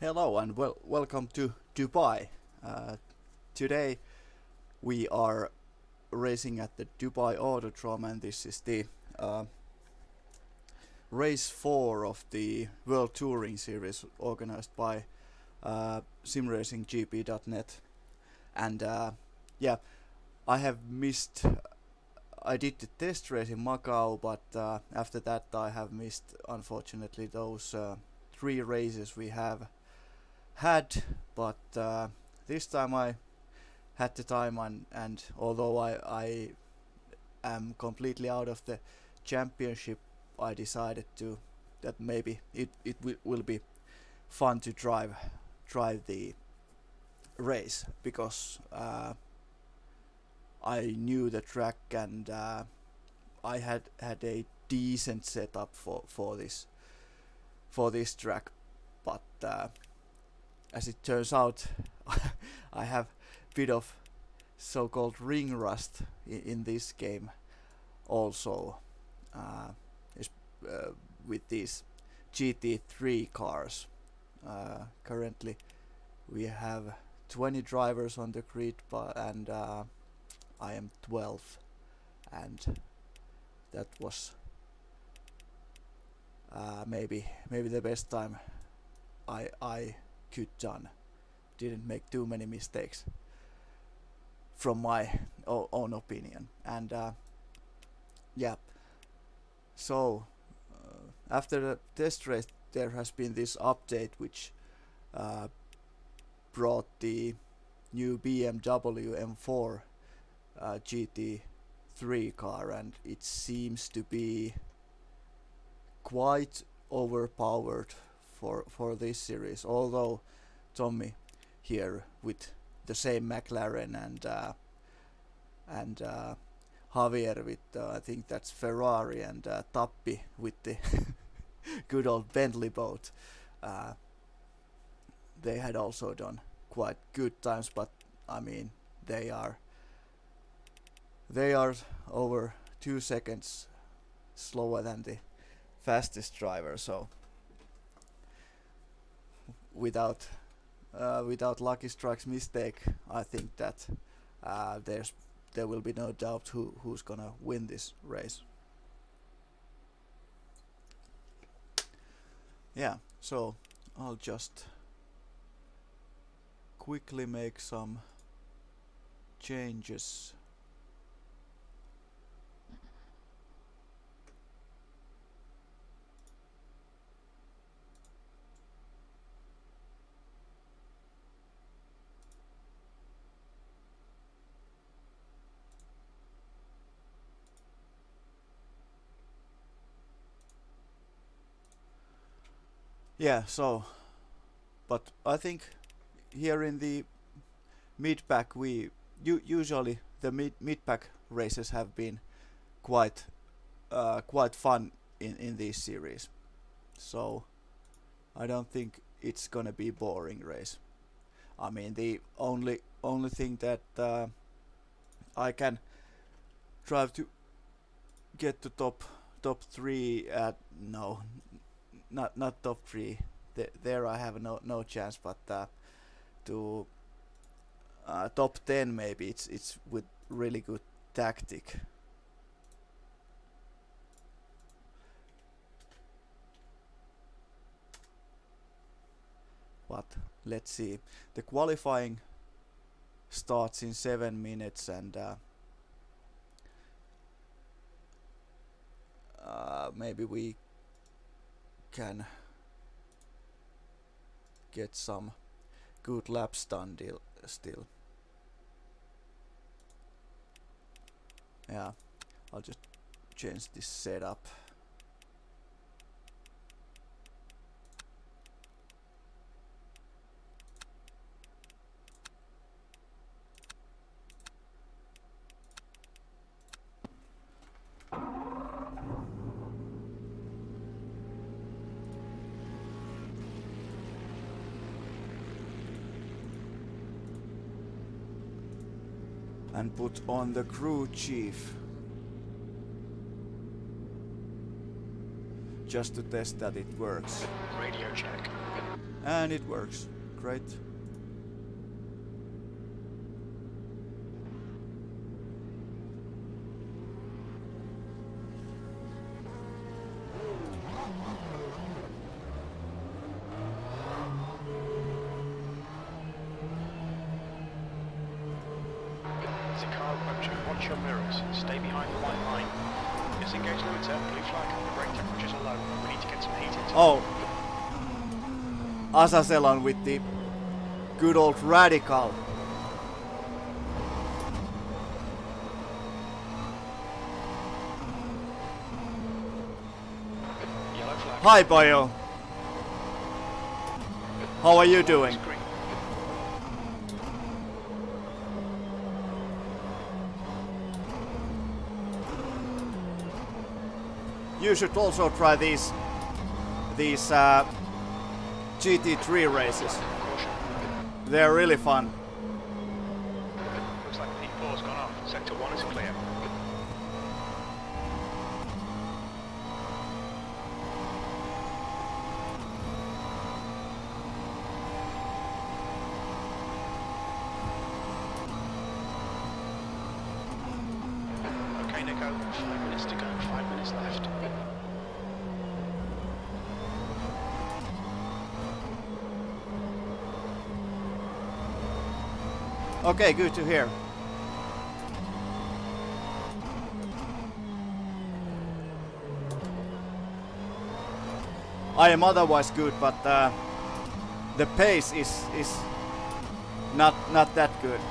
Hello and welcome to Dubai. Today we are racing at the Dubai Autodrome, and this is the race 4 of the World Touring Series organized by simracing-gp.net. And yeah, I did the test race in Macau, but after that I have missed, unfortunately, those 3 races we have had, but this time I had the time, and although I am completely out of the championship, I decided that maybe it will be fun to drive the race, because I knew the track, and I had a decent setup for this track, but as it turns out, I have a bit of so-called ring rust in this game also, with these GT3 cars. Currently we have 20 drivers on the grid, and I am 12, and that was maybe the best time I could done. Didn't make too many mistakes from my own opinion. And yeah, so after the test race there has been this update which brought the new BMW M4 GT3 car, and it seems to be quite overpowered for this series, although Tommy here with the same McLaren, and Javier with I think that's Ferrari, and Tappi with the good old Bentley boat, they had also done quite good times, but I mean they are over 2 seconds slower than the fastest driver, so without Lucky Strike's mistake, I think that there will be no doubt who's gonna win this race. Yeah, so I'll just quickly make some changes. Yeah, so, but I think here in the mid-pack usually the mid-pack races have been quite fun in this series, so I don't think it's gonna be boring race. I mean, the only thing that I can try to get to top 3 at not top 3. There I have no chance, but to top 10 maybe. It's with really good tactic. But let's see. The qualifying starts in 7 minutes, and maybe we can get some good laps done still. Yeah, I'll just change this setup. And put on the crew chief, just to test that it works. Radio check. And it works. Great. Watch your mirrors. Stay behind the white line. Disengage limiter. Blue flag. The brake temperatures are low. We need to get some heat into. Oh. Asaselan with the good old radical. Yellow flag. Hi, Bio. How are you doing? You should also try these GT3 races. They're really fun. Looks like the P4's gone off. Sector 1 is clear. Okay, Nico. 5 minutes to go. 5 minutes left. Okay, good to hear. I am otherwise good, but the pace is not that good.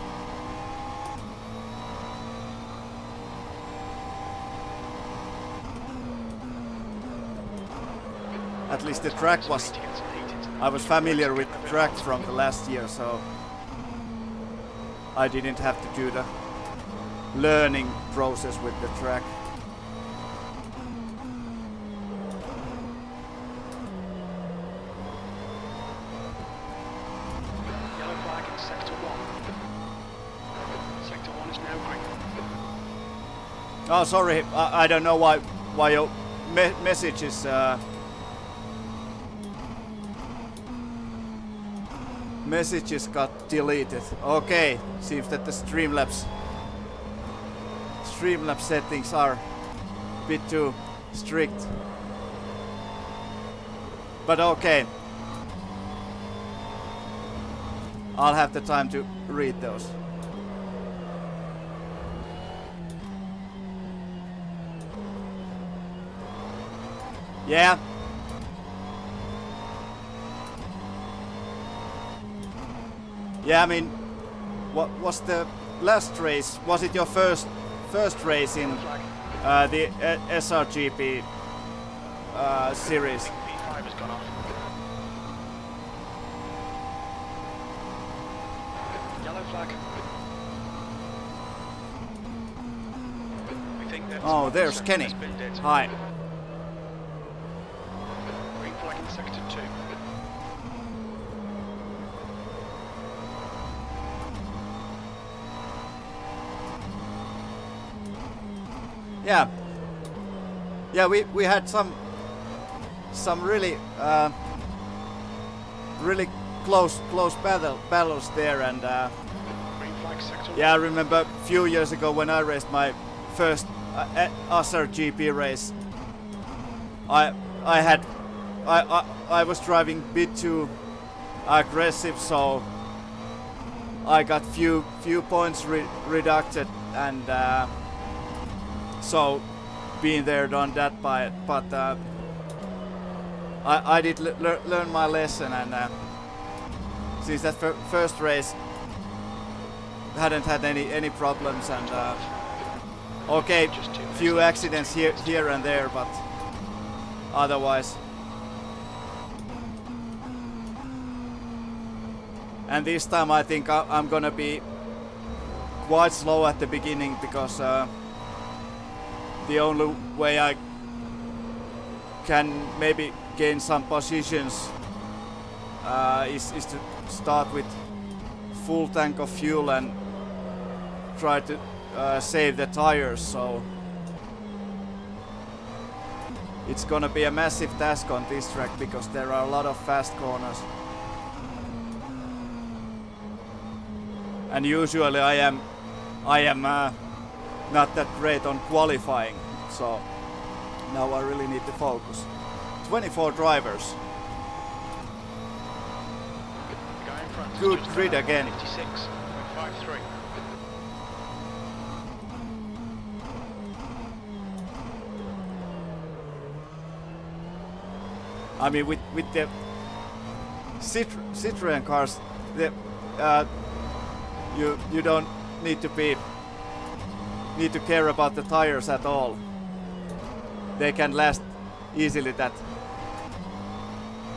At least the track was... I was familiar with the track from the last year, so I didn't have to do the learning process with the track. Yellow flag in sector 1. Sector 1 is now green. Oh, sorry, I don't know why your message is messages got deleted. Okay, seems that the Streamlabs settings are a bit too strict. But okay, I'll have the time to read those. Yeah. Yeah, I mean, what was the last race? Was it your first race in the SRGP series? P5 has gone off. Yellow flag. We think that Oh, there's Kenny. Hi. Green flag in sector 2. Yeah. Yeah, we had some really really close battles there, and Green flag sector 1. yeah, I remember a few years ago when I raced my first SRGP race. I was driving a bit too aggressive, so I got few points reducted, and so being there, done that, but I did learn my lesson, and since that first race hadn't had any problems, and okay, few accidents here and there, but otherwise. And this time I think I'm gonna be quite slow at the beginning, because the only way I can maybe gain some positions is to start with full tank of fuel and try to save the tires, so it's gonna be a massive task on this track, because there are a lot of fast corners. and usually I am not that great on qualifying, so now I really need to focus. 24 drivers. The guy in front is Good just grid about again. 56.53. I mean, with the Citroen cars, the you don't need to care about the tires at all. They can last easily that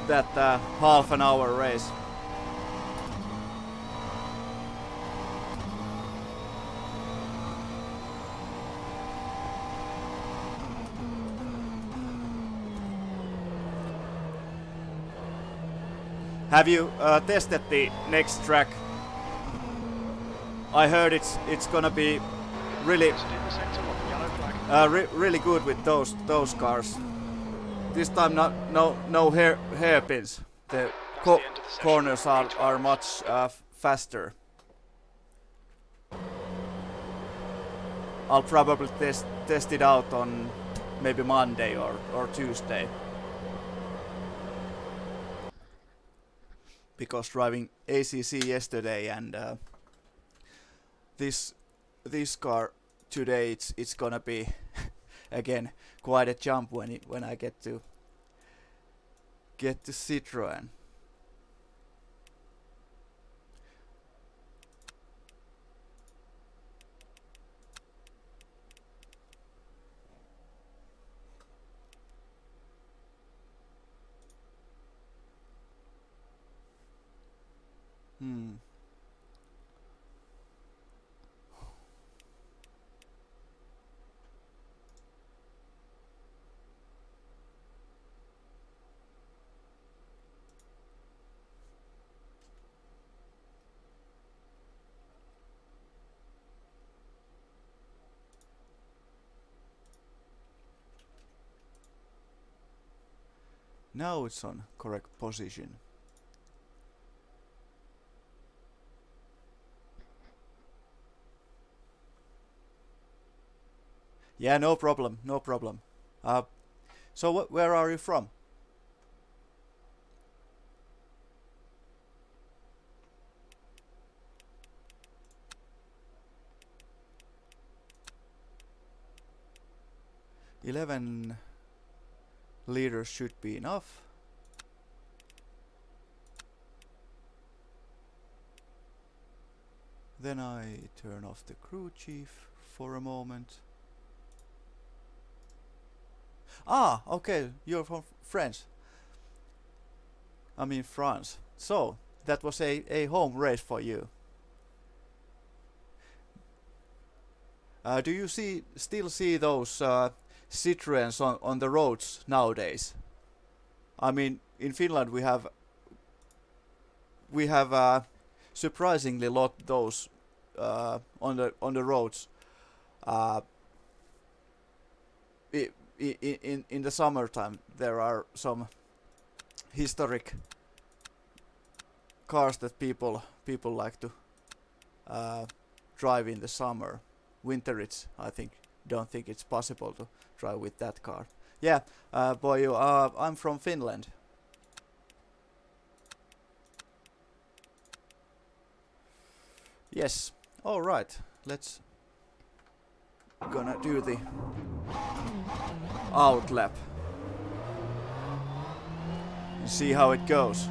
half an hour race. Have you tested the next track? I heard it's gonna be really really good with those cars. This time no hairpins. The corners are much faster. I'll probably test it out on maybe Monday or Tuesday. Because driving ACC yesterday and this car today, it's gonna be again quite a jump when I get to Citroen. Now it's on correct position. Yeah, no problem, no problem. So where are you from? $11 liters should be enough. Then I turn off the crew chief for a moment. Ah, okay, you're from France. I mean France. So that was a home race for you. Do you still see those Citroens on the roads nowadays? I mean, in Finland we have surprisingly lot those on the roads. In the summertime there are some historic cars that people like to drive in the summer. Winter don't think it's possible to drive with that car. Yeah, boy, I'm from Finland. Yes, all right. Let's gonna do the out lap and see how it goes.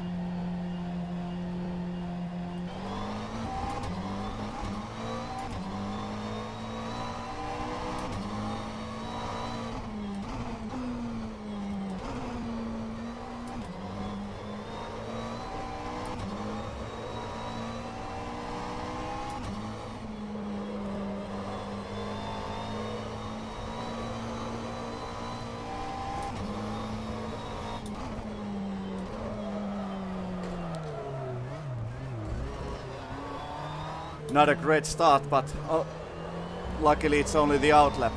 Not a great start, but luckily it's only the outlap.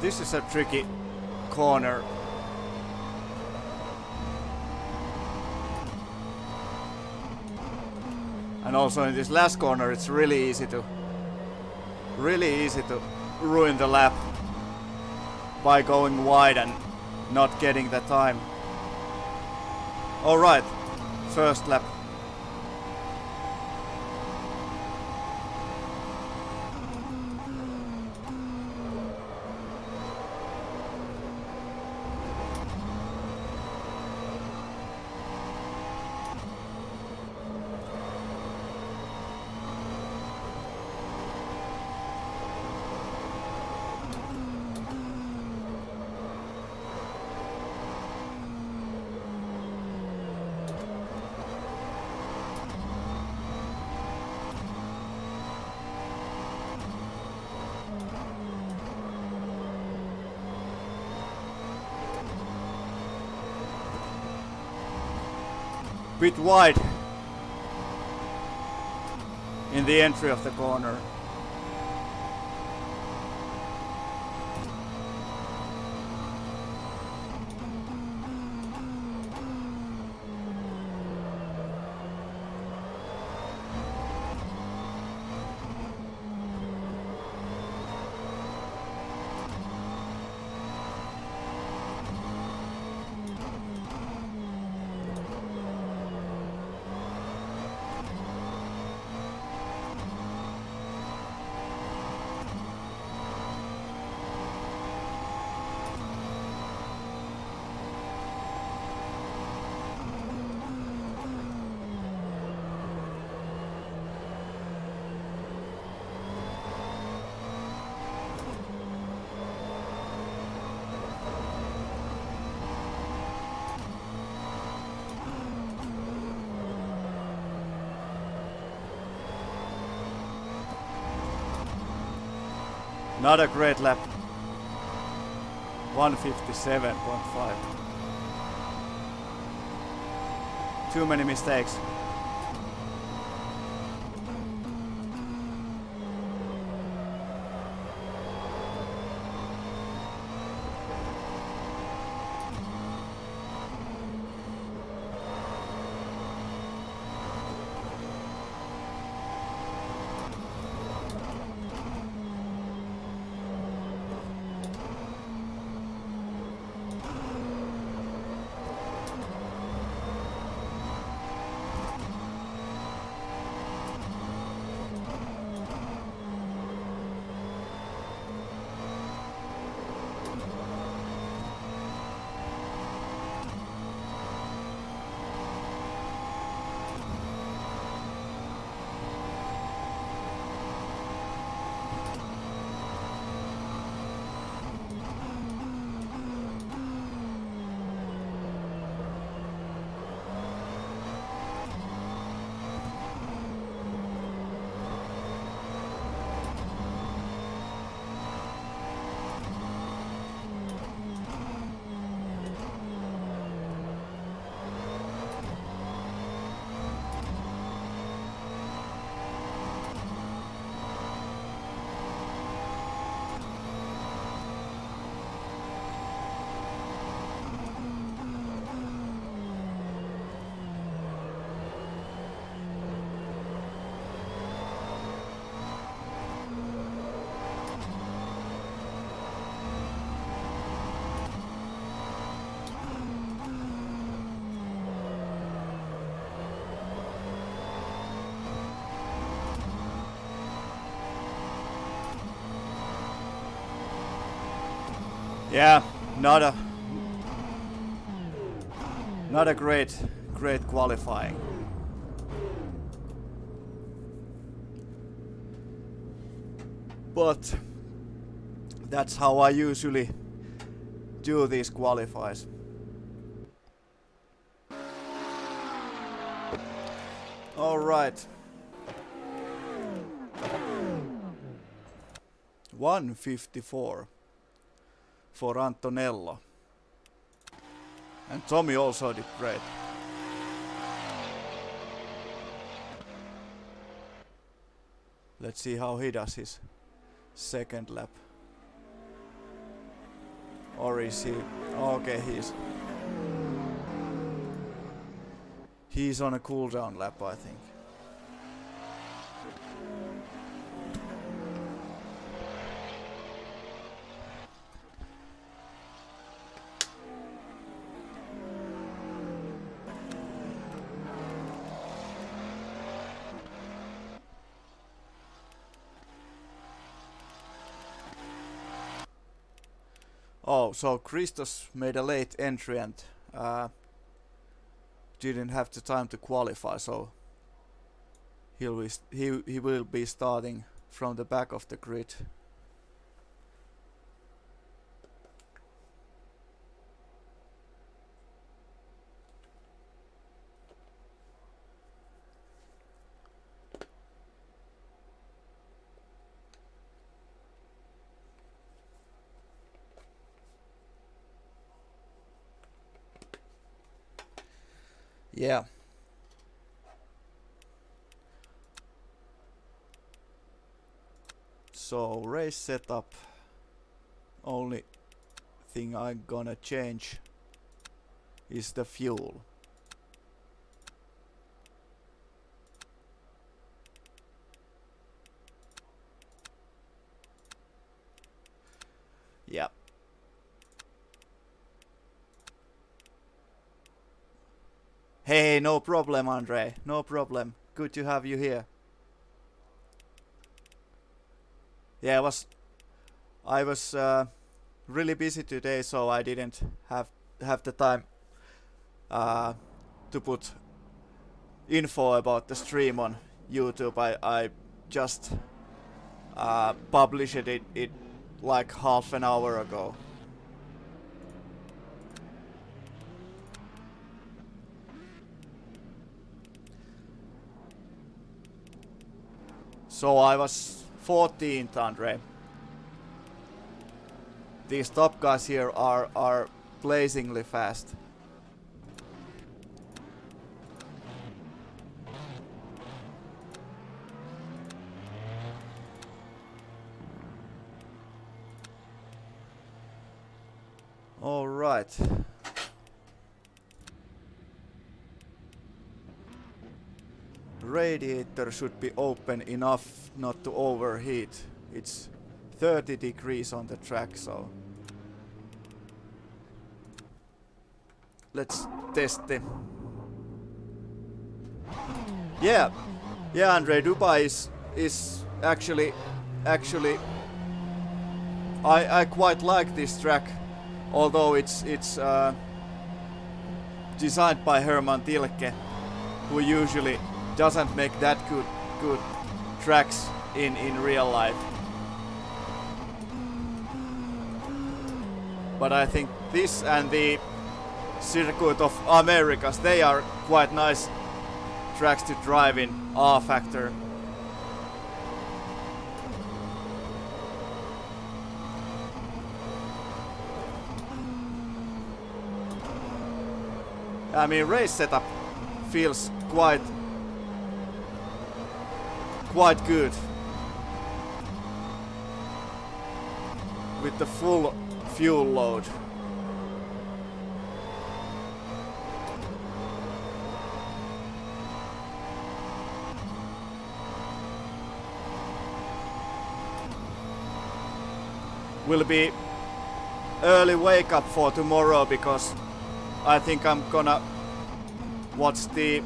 This is a tricky corner. And also in this last corner it's really easy to ruin the lap by going wide and not getting the time. Alright, first lap. Bit wide in the entry of the corner. Not a great lap. 157.5. Too many mistakes. Yeah, not a great qualifying. But that's how I usually do these qualifiers. All right. 154 for Antonello. And Tommy also did great. Let's see how he does his second lap. Or is he? Okay, he's on a cooldown lap, I think. Oh, so Christos made a late entry and didn't have the time to qualify, so he will be starting from the back of the grid. Yeah. So race setup. Only thing I'm gonna change is the fuel. Yeah. Hey, no problem, Andre. No problem. Good to have you here. Yeah, I was really busy today, so I didn't have the time to put info about the stream on YouTube. I just published it like half an hour ago. So I was 14th, Andre. These top guys here are blazingly fast. All right. Radiator should be open enough not to overheat. It's 30 degrees on the track, so let's test it. Yeah, Andre, Dubai is actually I quite like this track, although it's designed by Herman Tilke, who usually doesn't make that good tracks in real life. But I think this and the Circuit of Americas, they are quite nice tracks to drive in rFactor. I mean, race setup feels quite good with the full fuel load. Will be early wake up for tomorrow because I think I'm gonna watch the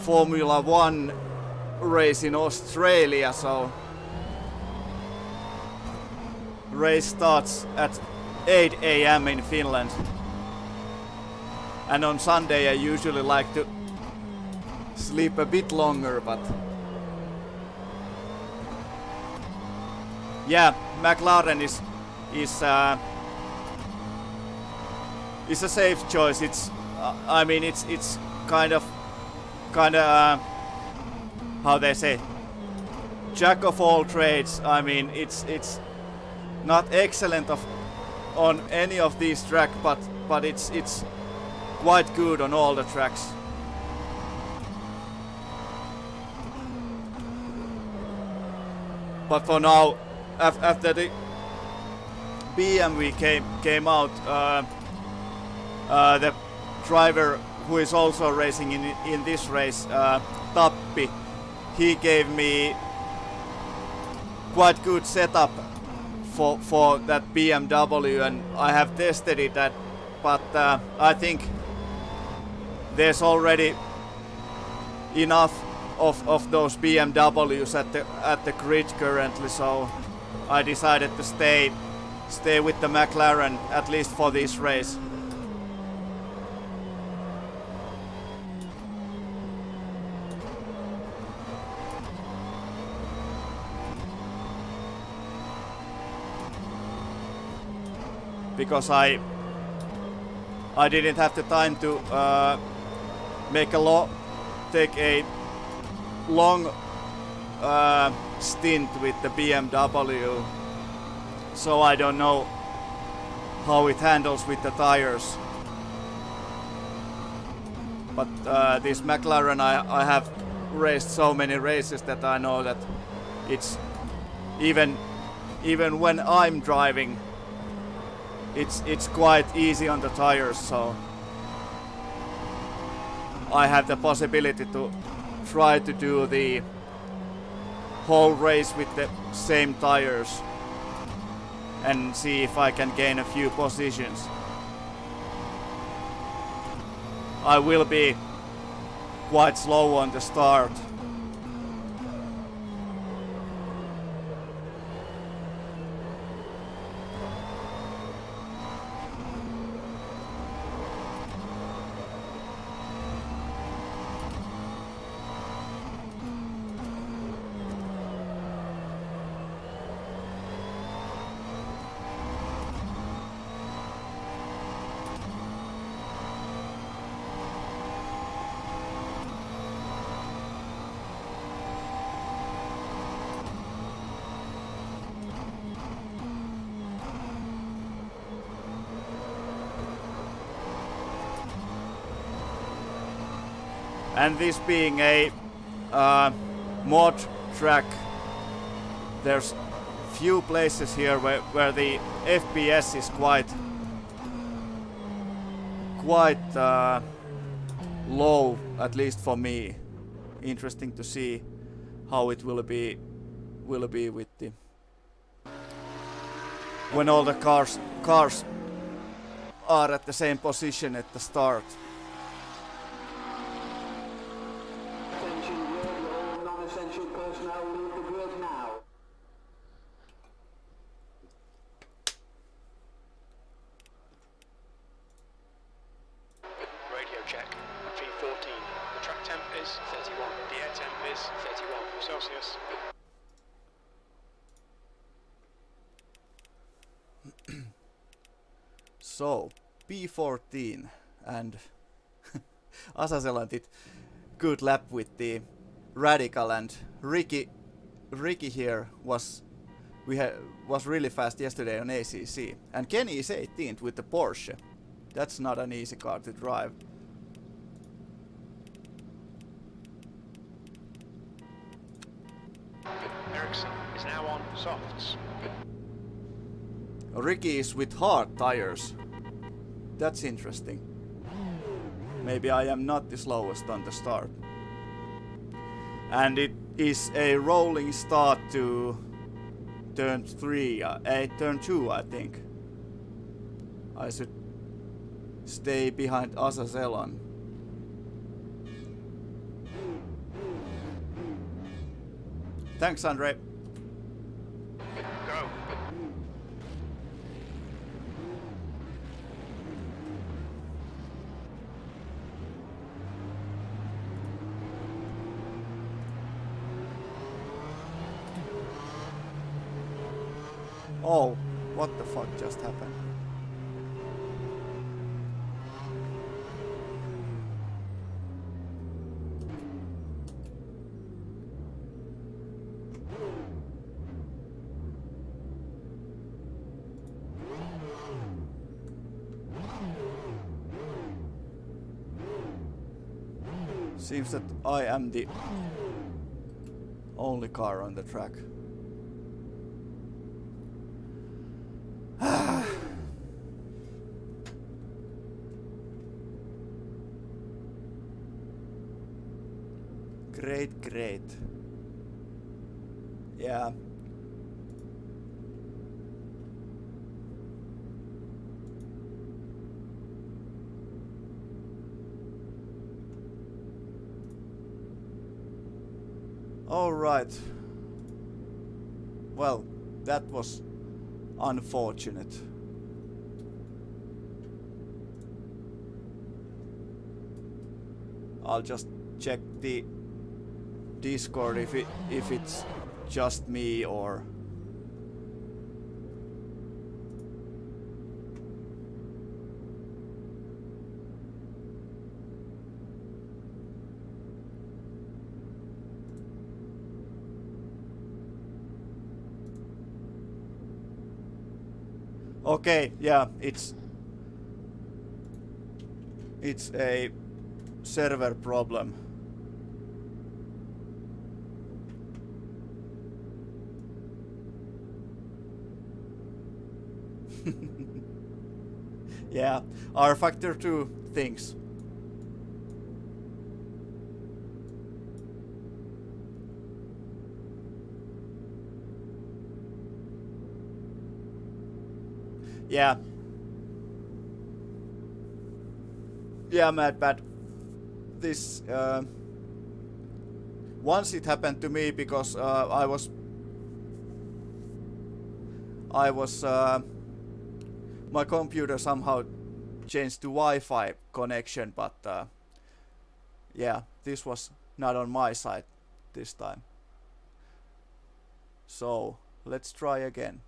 Formula 1 race in Australia, so race starts at 8 AM in Finland. And on Sunday I usually like to sleep a bit longer, but yeah, McLaren is a safe choice. It's I mean it's kind of how they say, jack of all trades. I mean it's not excellent on any of these tracks, but it's quite good on all the tracks. But for now, after the BMW came out, the driver who is also racing in this race, Tappi, he gave me quite good setup for that BMW, and I have tested it at, but I think there's already enough of those BMWs at the grid currently, so I decided to stay with the McLaren at least for this race. Because I didn't have the time to take a long stint with the BMW, so I don't know how it handles with the tires. But this McLaren, I have raced so many races that I know that it's even when I'm driving, it's quite easy on the tires, so I have the possibility to try to do the whole race with the same tires and see if I can gain a few positions. I will be quite slow on the start. And this being a mod track, there's few places here where the FPS is quite low, at least for me. Interesting to see how it will be with the when all the cars are at the same position at the start. So, P14 and Asasela did good lap with the Radical, and Ricky here was really fast yesterday on ACC, and Kenny is 18th with the Porsche. That's not an easy car to drive. Ericsson is now on softs. Ricky is with hard tires. That's interesting. Maybe I am not the slowest on the start. And it is a rolling start to turn 2, I think. I should stay behind Asazelon. Thanks, Andre. Go. Oh, what the fuck just happened? Seems that I am the only car on the track. Great. Yeah. All right. Well, that was unfortunate. I'll just check the Discord if it's just me or okay, yeah, it's a server problem. Yeah, rFactor 2 things. Yeah. Yeah, Mad Bad. This once it happened to me because I was my computer somehow changed to Wi-Fi connection, but yeah, this was not on my side this time. So let's try again.